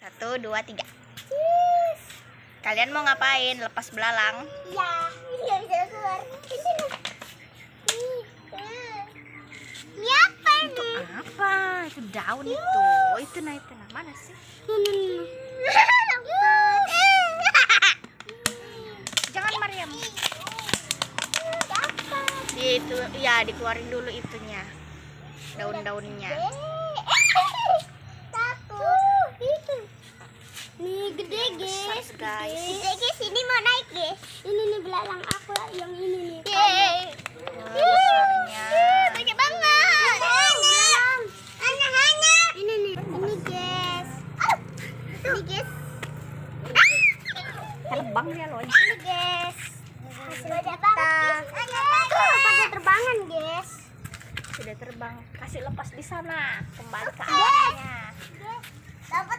1, 2, 3. Yes. Kalian mau ngapain? Lepas belalang? Ya, ini nggak bisa keluar. Ini apa Itu nih? apa? Itu daun itu. Itu nah mana sih? Jangan Mariam. Itu ya dikeluarin dulu itunya. Daun-daunnya. Takut. Itu. Nih gede guys. Guys. Gede guys, ini mau naik guys. Ini nih belalang aku yang ini nih. Besarnya. Banyak banget. Belalang. Hanya. Ini nih. Ini guys. Ini guys. Terbang dia loh. Ini guys. Banyak banget. Pada terbangan guys. Sudah terbang. Kasih lepas di sana. Kembali ke airnya. Dapat